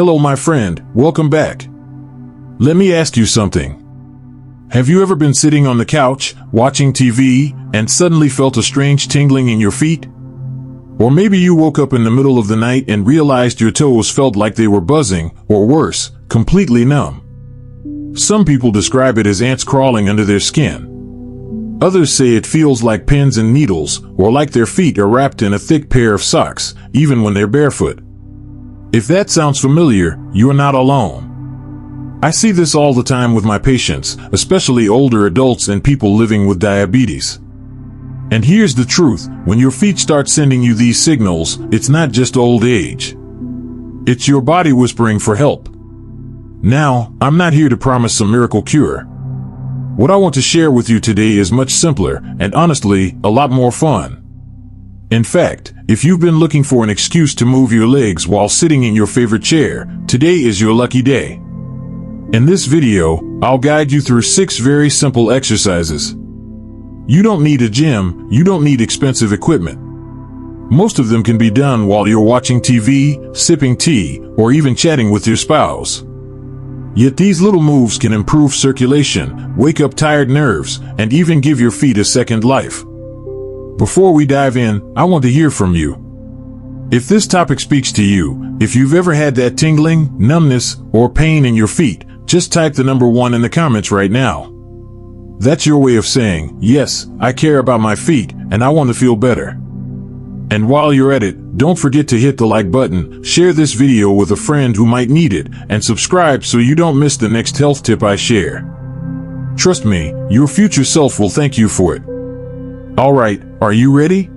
Hello, my friend, welcome back. Let me ask you something. Have you ever been sitting on the couch, watching TV, and suddenly felt a strange tingling in your feet? Or maybe you woke up in the middle of the night and realized your toes felt like they were buzzing, or worse, completely numb. Some people describe it as ants crawling under their skin. Others say it feels like pins and needles, or like their feet are wrapped in a thick pair of socks, even when they're barefoot. If that sounds familiar, you are not alone. I see this all the time with my patients, especially older adults and people living with diabetes. And here's the truth, when your feet start sending you these signals, it's not just old age. It's your body whispering for help. Now, I'm not here to promise some miracle cure. What I want to share with you today is much simpler, and honestly, a lot more fun. In fact, if you've been looking for an excuse to move your legs while sitting in your favorite chair, today is your lucky day. In this video, I'll guide you through 6 very simple exercises. You don't need a gym, you don't need expensive equipment. Most of them can be done while you're watching TV, sipping tea, or even chatting with your spouse. Yet these little moves can improve circulation, wake up tired nerves, and even give your feet a second life. Before we dive in, I want to hear from you. If this topic speaks to you, if you've ever had that tingling, numbness, or pain in your feet, just type the number 1 in the comments right now. That's your way of saying, yes, I care about my feet, and I want to feel better. And while you're at it, don't forget to hit the like button, share this video with a friend who might need it, and subscribe so you don't miss the next health tip I share. Trust me, your future self will thank you for it. Alright, are you ready?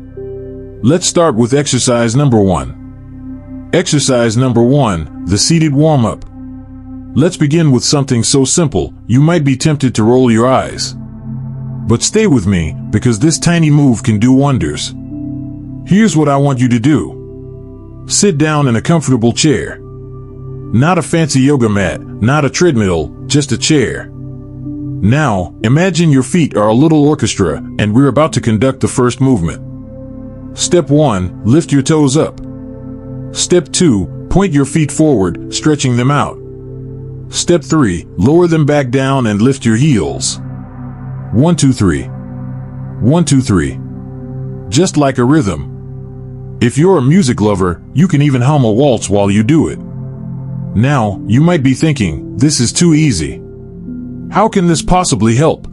Let's start with exercise number 1. Exercise number 1, the seated warm-up. Let's begin with something so simple, you might be tempted to roll your eyes. But stay with me, because this tiny move can do wonders. Here's what I want you to do. Sit down in a comfortable chair. Not a fancy yoga mat, not a treadmill, just a chair. Now, imagine your feet are a little orchestra, and we're about to conduct the first movement. Step 1, lift your toes up. Step 2, point your feet forward, stretching them out. Step 3, lower them back down and lift your heels. 1, 2, 3. 1, 2, 3. Just like a rhythm. If you're a music lover, you can even hum a waltz while you do it. Now, you might be thinking, this is too easy. How can this possibly help?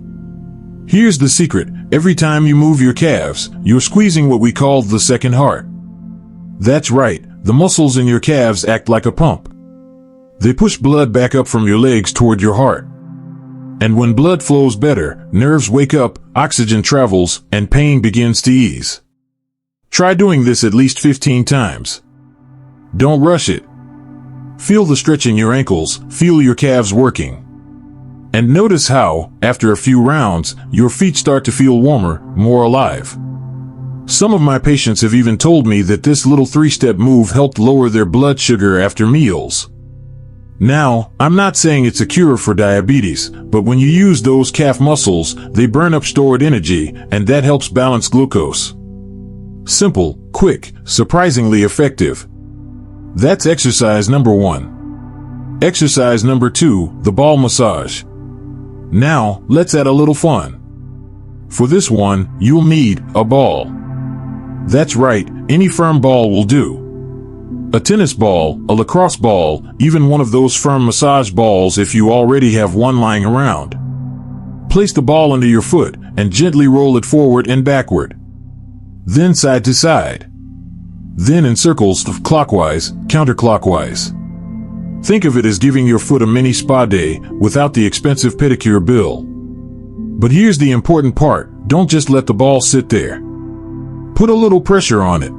Here's the secret. Every time you move your calves, you're squeezing what we call the second heart. That's right, the muscles in your calves act like a pump. They push blood back up from your legs toward your heart. And when blood flows better, nerves wake up, oxygen travels, and pain begins to ease. Try doing this at least 15 times. Don't rush it. Feel the stretch in your ankles, feel your calves working. And notice how, after a few rounds, your feet start to feel warmer, more alive. Some of my patients have even told me that this little 3-step move helped lower their blood sugar after meals. Now, I'm not saying it's a cure for diabetes, but when you use those calf muscles, they burn up stored energy, and that helps balance glucose. Simple, quick, surprisingly effective. That's exercise number 1. Exercise number 2, the ball massage. Now, let's add a little fun. For this one, you'll need a ball. That's right, any firm ball will do. A tennis ball, a lacrosse ball, even one of those firm massage balls if you already have one lying around. Place the ball under your foot and gently roll it forward and backward. Then side to side. Then in circles, clockwise, counterclockwise. Think of it as giving your foot a mini spa day without the expensive pedicure bill. But here's the important part, don't just let the ball sit there. Put a little pressure on it.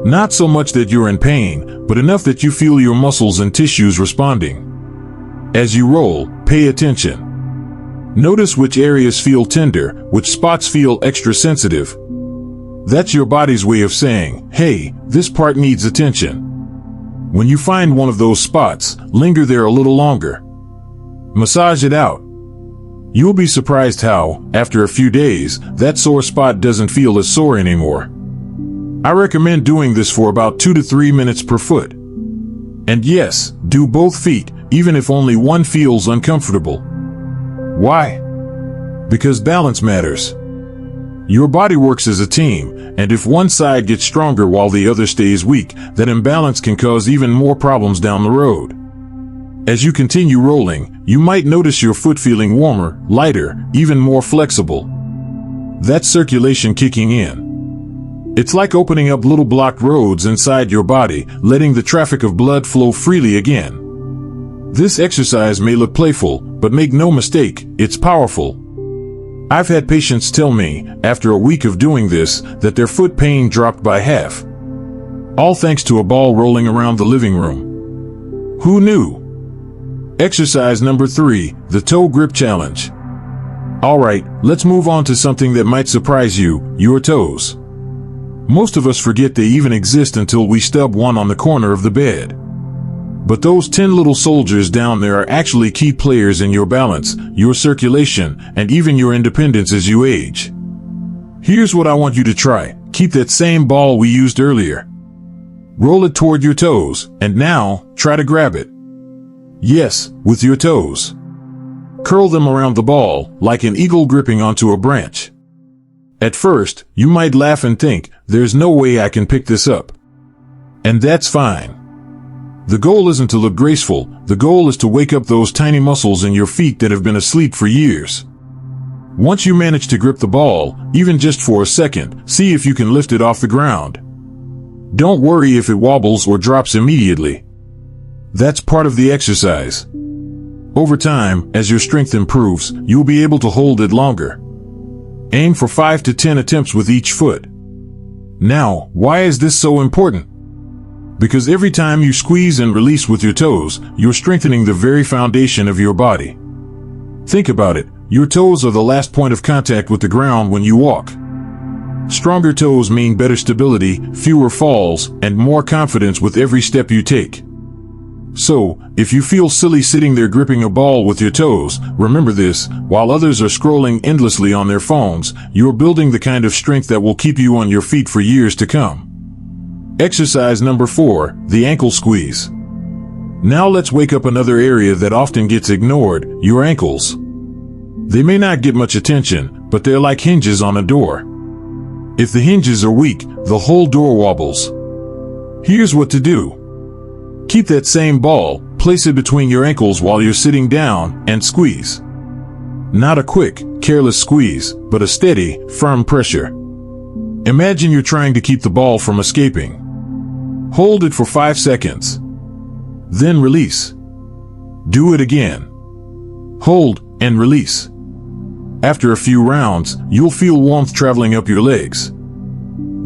Not so much that you're in pain, but enough that you feel your muscles and tissues responding. As you roll, pay attention. Notice which areas feel tender, which spots feel extra sensitive. That's your body's way of saying, hey, this part needs attention. When you find one of those spots, linger there a little longer. Massage it out. You'll be surprised how, after a few days, that sore spot doesn't feel as sore anymore. I recommend doing this for about 2 to 3 minutes per foot. And yes, do both feet, even if only one feels uncomfortable. Why? Because balance matters. Your body works as a team, and if one side gets stronger while the other stays weak, that imbalance can cause even more problems down the road. As you continue rolling, you might notice your foot feeling warmer, lighter, even more flexible. That's circulation kicking in. It's like opening up little blocked roads inside your body, letting the traffic of blood flow freely again. This exercise may look playful, but make no mistake, it's powerful. I've had patients tell me, after a week of doing this, that their foot pain dropped by half. All thanks to a ball rolling around the living room. Who knew? Exercise number 3, the toe grip challenge. Alright, let's move on to something that might surprise you, your toes. Most of us forget they even exist until we stub one on the corner of the bed. But those 10 little soldiers down there are actually key players in your balance, your circulation, and even your independence as you age. Here's what I want you to try. Keep that same ball we used earlier. Roll it toward your toes, and now, try to grab it. Yes, with your toes. Curl them around the ball, like an eagle gripping onto a branch. At first, you might laugh and think, there's no way I can pick this up. And that's fine. The goal isn't to look graceful, the goal is to wake up those tiny muscles in your feet that have been asleep for years. Once you manage to grip the ball, even just for a second, see if you can lift it off the ground. Don't worry if it wobbles or drops immediately. That's part of the exercise. Over time, as your strength improves, you'll be able to hold it longer. Aim for 5 to 10 attempts with each foot. Now, why is this so important? Because every time you squeeze and release with your toes, you're strengthening the very foundation of your body. Think about it, your toes are the last point of contact with the ground when you walk. Stronger toes mean better stability, fewer falls, and more confidence with every step you take. So, if you feel silly sitting there gripping a ball with your toes, remember this, while others are scrolling endlessly on their phones, you're building the kind of strength that will keep you on your feet for years to come. Exercise number 4, the ankle squeeze. Now let's wake up another area that often gets ignored, your ankles. They may not get much attention, but they're like hinges on a door. If the hinges are weak, the whole door wobbles. Here's what to do. Keep that same ball, place it between your ankles while you're sitting down, and squeeze. Not a quick, careless squeeze, but a steady, firm pressure. Imagine you're trying to keep the ball from escaping. Hold it for 5 seconds. Then release. Do it again. Hold and release. After a few rounds, you'll feel warmth traveling up your legs.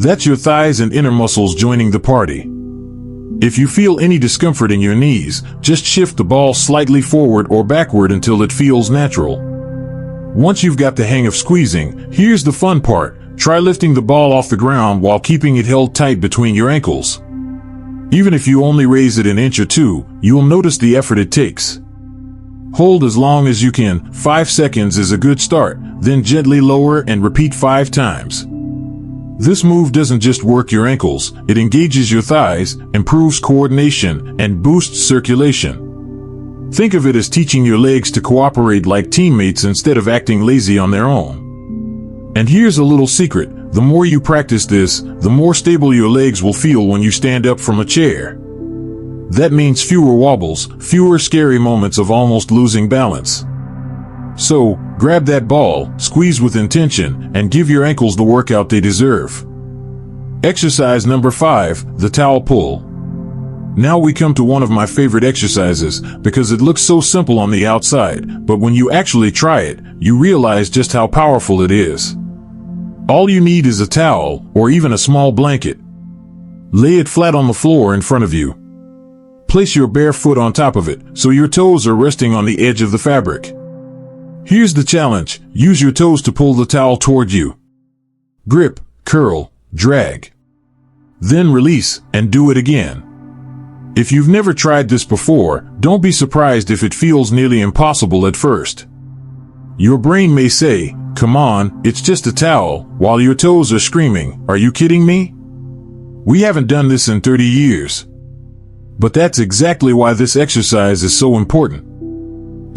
That's your thighs and inner muscles joining the party. If you feel any discomfort in your knees, just shift the ball slightly forward or backward until it feels natural. Once you've got the hang of squeezing, here's the fun part. Try lifting the ball off the ground while keeping it held tight between your ankles. Even if you only raise it an inch or two, you'll notice the effort it takes. Hold as long as you can. 5 seconds is a good start, then gently lower and repeat 5 times. This move doesn't just work your ankles, it engages your thighs, improves coordination, and boosts circulation. Think of it as teaching your legs to cooperate like teammates instead of acting lazy on their own. And here's a little secret. The more you practice this, the more stable your legs will feel when you stand up from a chair. That means fewer wobbles, fewer scary moments of almost losing balance. So, grab that ball, squeeze with intention, and give your ankles the workout they deserve. Exercise number 5, the towel pull. Now we come to one of my favorite exercises, because it looks so simple on the outside, but when you actually try it, you realize just how powerful it is. All you need is a towel, or even a small blanket. Lay it flat on the floor in front of you. Place your bare foot on top of it, so your toes are resting on the edge of the fabric. Here's the challenge. Use your toes to pull the towel toward you. Grip, curl, drag. Then release, and do it again. If you've never tried this before, don't be surprised if it feels nearly impossible at first. Your brain may say, "Come on, it's just a towel," while your toes are screaming, "Are you kidding me? We haven't done this in 30 years. But that's exactly why this exercise is so important.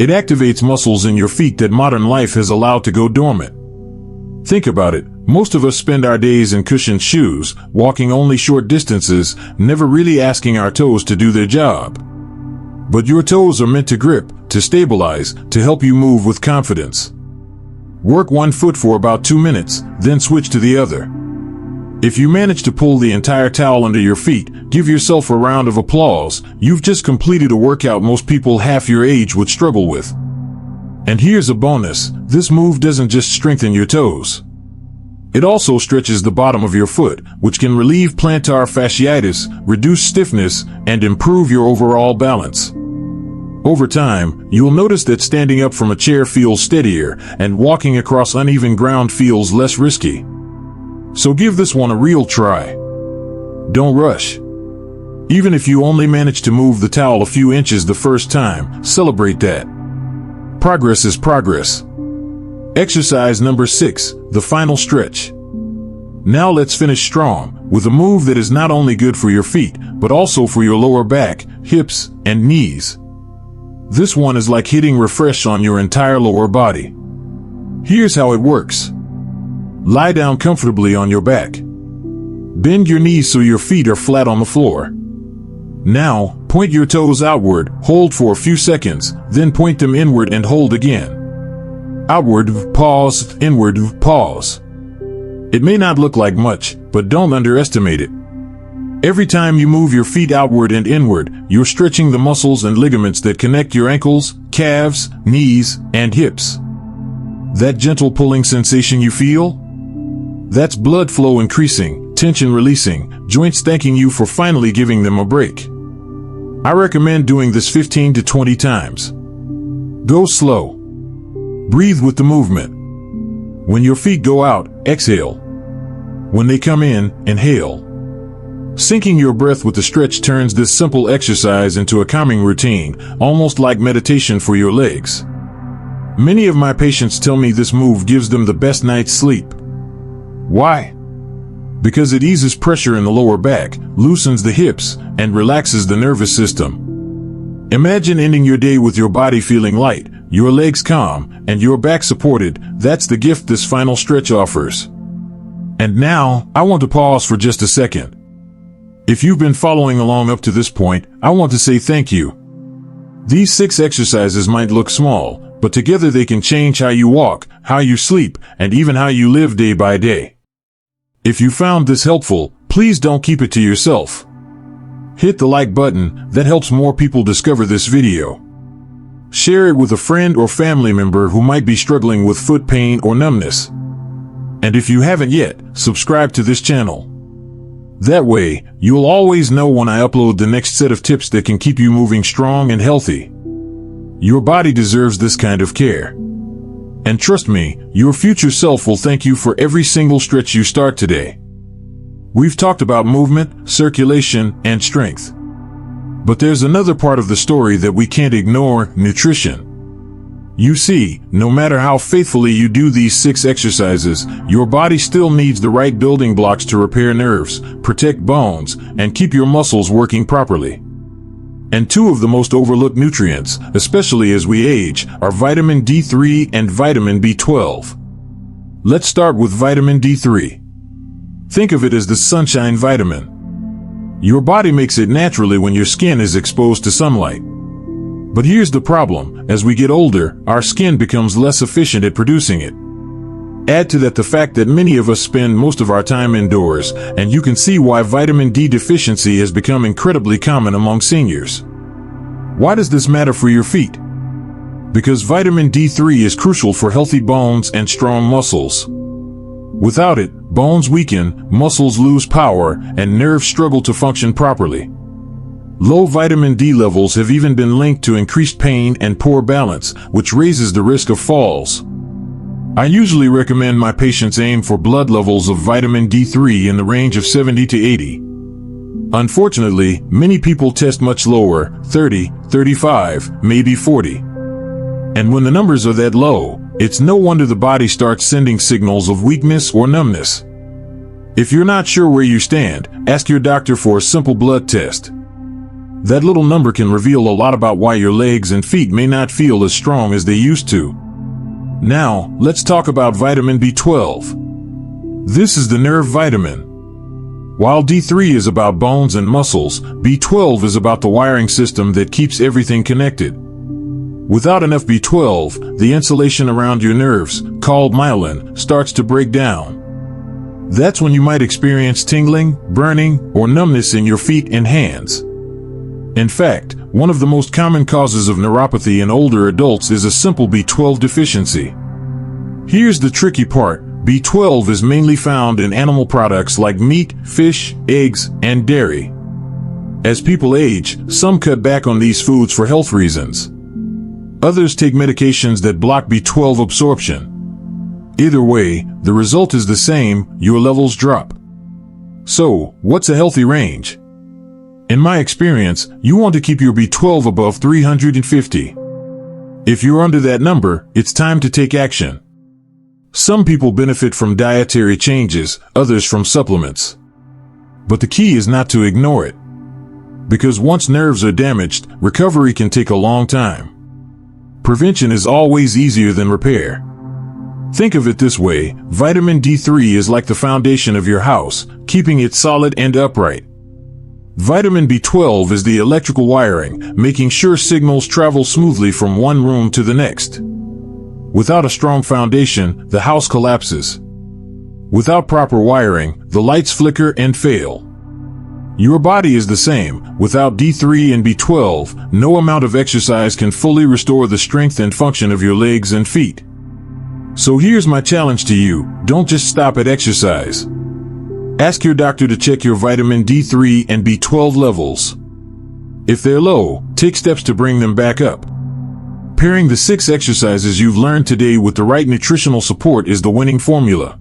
It activates muscles in your feet that modern life has allowed to go dormant. Think about it. Most of us spend our days in cushioned shoes, walking only short distances, never really asking our toes to do their job. But your toes are meant to grip, to stabilize, to help you move with confidence. Work one foot for about 2 minutes, then switch to the other. If you manage to pull the entire towel under your feet, give yourself a round of applause. You've just completed a workout most people half your age would struggle with. And here's a bonus. This move doesn't just strengthen your toes. It also stretches the bottom of your foot, which can relieve plantar fasciitis, reduce stiffness, and improve your overall balance. Over time, you'll notice that standing up from a chair feels steadier, and walking across uneven ground feels less risky. So give this one a real try. Don't rush. Even if you only manage to move the towel a few inches the first time, celebrate that. Progress is progress. Exercise number 6, the final stretch. Now let's finish strong, with a move that is not only good for your feet, but also for your lower back, hips, and knees. This one is like hitting refresh on your entire lower body. Here's how it works. Lie down comfortably on your back. Bend your knees so your feet are flat on the floor. Now, point your toes outward, hold for a few seconds, then point them inward and hold again. Outward, pause, inward, pause. It may not look like much, but don't underestimate it. Every time you move your feet outward and inward, you're stretching the muscles and ligaments that connect your ankles, calves, knees, and hips. That gentle pulling sensation you feel? That's blood flow increasing, tension releasing, joints thanking you for finally giving them a break. I recommend doing this 15 to 20 times. Go slow. Breathe with the movement. When your feet go out, exhale. When they come in, inhale. Syncing your breath with the stretch turns this simple exercise into a calming routine, almost like meditation for your legs. Many of my patients tell me this move gives them the best night's sleep. Why? Because it eases pressure in the lower back, loosens the hips, and relaxes the nervous system. Imagine ending your day with your body feeling light, your legs calm, and your back supported. That's the gift this final stretch offers. And now, I want to pause for just a second. If you've been following along up to this point, I want to say thank you. These 6 exercises might look small, but together they can change how you walk, how you sleep, and even how you live day by day. If you found this helpful, please don't keep it to yourself. Hit the like button, that helps more people discover this video. Share it with a friend or family member who might be struggling with foot pain or numbness. And if you haven't yet, subscribe to this channel. That way, you'll always know when I upload the next set of tips that can keep you moving strong and healthy. Your body deserves this kind of care. And trust me, your future self will thank you for every single stretch you start today. We've talked about movement, circulation, and strength. But there's another part of the story that we can't ignore: nutrition. You see, no matter how faithfully you do these 6 exercises, your body still needs the right building blocks to repair nerves, protect bones, and keep your muscles working properly. And 2 of the most overlooked nutrients, especially as we age, are vitamin D3 and vitamin B12. Let's start with vitamin D3. Think of it as the sunshine vitamin. Your body makes it naturally when your skin is exposed to sunlight. But here's the problem: as we get older, our skin becomes less efficient at producing it. Add to that the fact that many of us spend most of our time indoors, and you can see why vitamin D deficiency has become incredibly common among seniors. Why does this matter for your feet? Because vitamin D3 is crucial for healthy bones and strong muscles. Without it, bones weaken, muscles lose power, and nerves struggle to function properly. Low vitamin D levels have even been linked to increased pain and poor balance, which raises the risk of falls. I usually recommend my patients aim for blood levels of vitamin D3 in the range of 70 to 80. Unfortunately, many people test much lower, 30, 35, maybe 40. And when the numbers are that low, it's no wonder the body starts sending signals of weakness or numbness. If you're not sure where you stand, ask your doctor for a simple blood test. That little number can reveal a lot about why your legs and feet may not feel as strong as they used to. Now, let's talk about vitamin B12. This is the nerve vitamin. While D3 is about bones and muscles, B12 is about the wiring system that keeps everything connected. Without enough B12, the insulation around your nerves, called myelin, starts to break down. That's when you might experience tingling, burning, or numbness in your feet and hands. In fact, one of the most common causes of neuropathy in older adults is a simple B12 deficiency. Here's the tricky part. B12 is mainly found in animal products like meat, fish, eggs, and dairy. As people age, some cut back on these foods for health reasons. Others take medications that block B12 absorption. Either way, the result is the same, your levels drop. So, what's a healthy range? In my experience, you want to keep your B12 above 350. If you're under that number, it's time to take action. Some people benefit from dietary changes, others from supplements. But the key is not to ignore it. Because once nerves are damaged, recovery can take a long time. Prevention is always easier than repair. Think of it this way, vitamin D3 is like the foundation of your house, keeping it solid and upright. Vitamin B12 is the electrical wiring, making sure signals travel smoothly from one room to the next. Without a strong foundation, the house collapses. Without proper wiring, the lights flicker and fail. Your body is the same. Without D3 and B12, no amount of exercise can fully restore the strength and function of your legs and feet. So here's my challenge to you, don't just stop at exercise. Ask your doctor to check your vitamin D3 and B12 levels. If they're low, take steps to bring them back up. Pairing the 6 exercises you've learned today with the right nutritional support is the winning formula.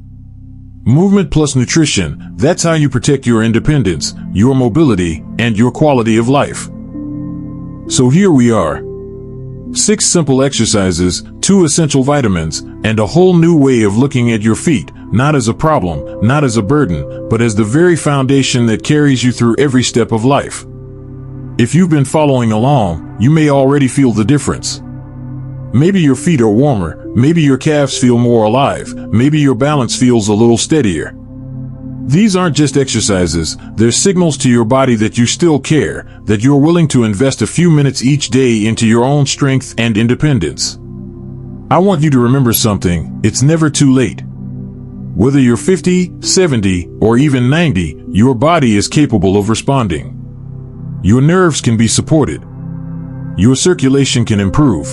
Movement plus nutrition, that's how you protect your independence, your mobility, and your quality of life. So here we are. 6 simple exercises, 2 essential vitamins, and a whole new way of looking at your feet, not as a problem, not as a burden, but as the very foundation that carries you through every step of life. If you've been following along, you may already feel the difference. Maybe your feet are warmer, maybe your calves feel more alive, maybe your balance feels a little steadier. These aren't just exercises, they're signals to your body that you still care, that you're willing to invest a few minutes each day into your own strength and independence. I want you to remember something, it's never too late. Whether you're 50, 70, or even 90, your body is capable of responding. Your nerves can be supported. Your circulation can improve.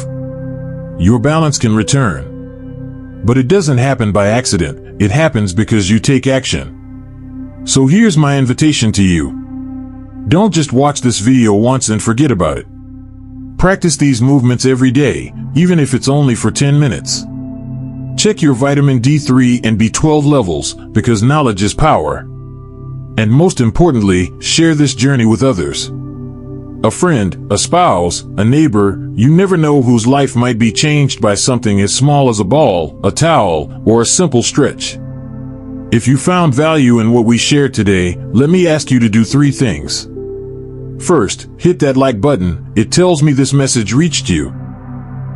Your balance can return. But it doesn't happen by accident, it happens because you take action. So here's my invitation to you. Don't just watch this video once and forget about it. Practice these movements every day, even if it's only for 10 minutes. Check your vitamin D3 and B12 levels, because knowledge is power. And most importantly, share this journey with others. A friend, a spouse, a neighbor, you never know whose life might be changed by something as small as a ball, a towel, or a simple stretch. If you found value in what we shared today, let me ask you to do 3 things. First, hit that like button, it tells me this message reached you.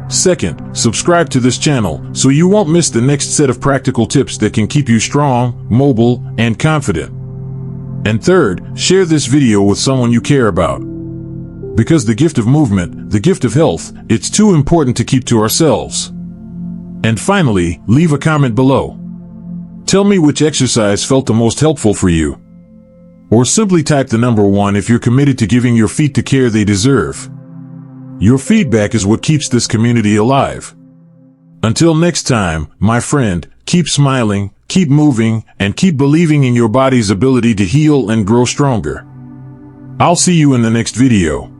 Second, subscribe to this channel so you won't miss the next set of practical tips that can keep you strong, mobile, and confident. And third, share this video with someone you care about. Because the gift of movement, the gift of health, it's too important to keep to ourselves. And finally, leave a comment below. Tell me which exercise felt the most helpful for you. Or simply type the number 1 if you're committed to giving your feet the care they deserve. Your feedback is what keeps this community alive. Until next time, my friend, keep smiling, keep moving, and keep believing in your body's ability to heal and grow stronger. I'll see you in the next video.